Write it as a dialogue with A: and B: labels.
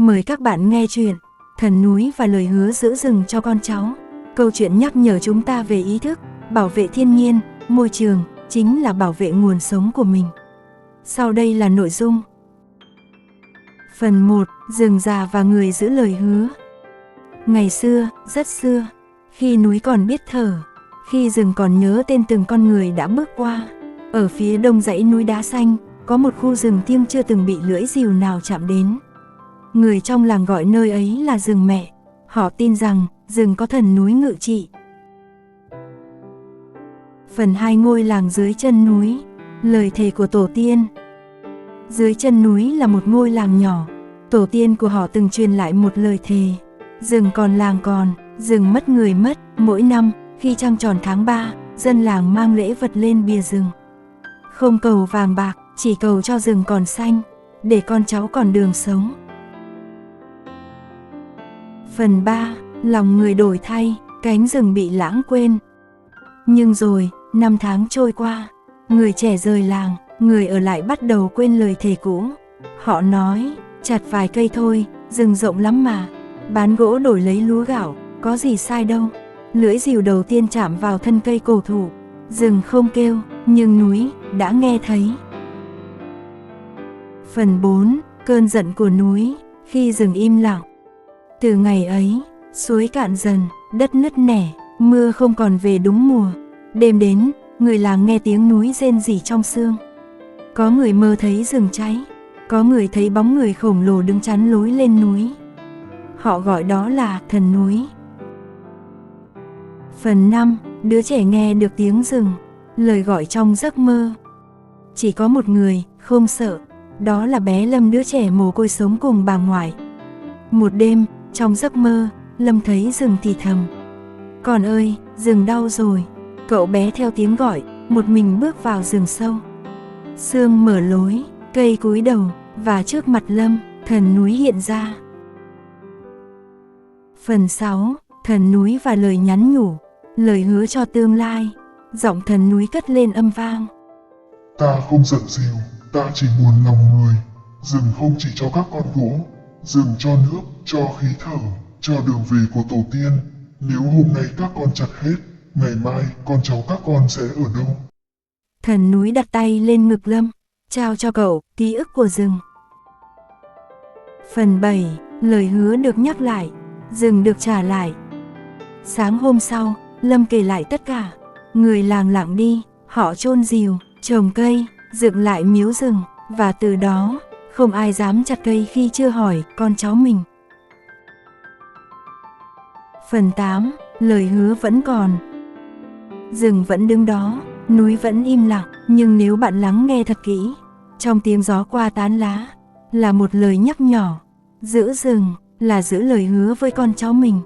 A: Mời các bạn nghe chuyện Thần núi và lời hứa giữ rừng cho con cháu. Câu chuyện nhắc nhở chúng ta về ý thức, bảo vệ thiên nhiên, môi trường, chính là bảo vệ nguồn sống của mình. Sau đây là nội dung. Phần 1. Rừng già và người giữ lời hứa. Ngày xưa, rất xưa, khi núi còn biết thở, khi rừng còn nhớ tên từng con người đã bước qua, ở phía đông dãy núi đá xanh, có một khu rừng thiêng chưa từng bị lưỡi rìu nào chạm đến. Người trong làng gọi nơi ấy là rừng mẹ. Họ tin rằng rừng có thần núi ngự trị. Phần 2. Ngôi làng dưới chân núi. Lời thề của tổ tiên. Dưới chân núi là một ngôi làng nhỏ. Tổ tiên của họ từng truyền lại một lời thề: rừng còn làng còn, rừng mất người mất. Mỗi năm, khi trăng tròn tháng 3, dân làng mang lễ vật lên bìa rừng. Không cầu vàng bạc, chỉ cầu cho rừng còn xanh, để con cháu còn đường sống. Phần 3. Lòng người đổi thay, cánh rừng bị lãng quên. Nhưng rồi, năm tháng trôi qua, người trẻ rời làng, người ở lại bắt đầu quên lời thề cũ. Họ nói, chặt vài cây thôi, rừng rộng lắm mà, bán gỗ đổi lấy lúa gạo, có gì sai đâu. Lưỡi rìu đầu tiên chạm vào thân cây cổ thụ, rừng không kêu, nhưng núi đã nghe thấy. Phần 4. Cơn giận của núi, khi rừng im lặng. Từ ngày ấy, suối cạn dần, đất nứt nẻ, mưa không còn về đúng mùa. Đêm đến, người làng nghe tiếng núi rên rỉ trong sương. Có người mơ thấy rừng cháy, có người thấy bóng người khổng lồ đứng chắn lối lên núi. Họ gọi đó là thần núi. Phần 5. Đứa trẻ nghe được tiếng rừng, lời gọi trong giấc mơ. Chỉ có một người không sợ, đó là bé Lâm, đứa trẻ mồ côi sống cùng bà ngoại. Một đêm, trong giấc mơ, Lâm thấy rừng thì thầm: "Con ơi, rừng đau rồi." Cậu bé theo tiếng gọi, một mình bước vào rừng sâu. Sương mở lối, cây cúi đầu, và trước mặt Lâm, thần núi hiện ra. Phần 6. Thần núi và lời nhắn nhủ, lời hứa cho tương lai. Giọng thần núi cất lên âm vang:
B: "Ta không giận dìu, ta chỉ buồn lòng người. Rừng không chỉ cho các con gỗ, rừng cho nước, cho khí thở, cho đường về của tổ tiên. Nếu hôm nay các con chặt hết, ngày mai con cháu các con sẽ ở đâu?"
A: Thần núi đặt tay lên ngực Lâm, trao cho cậu ký ức của rừng. Phần 7. Lời hứa được nhắc lại, rừng được trả lại. Sáng hôm sau, Lâm kể lại tất cả. Người làng lặng đi, họ chôn rìu, trồng cây, dựng lại miếu rừng, và từ đó, không ai dám chặt cây khi chưa hỏi con cháu mình. Phần 8. Lời hứa vẫn còn. Rừng vẫn đứng đó, núi vẫn im lặng, nhưng nếu bạn lắng nghe thật kỹ, trong tiếng gió qua tán lá, là một lời nhắc nhỏ. Giữ rừng là giữ lời hứa với con cháu mình.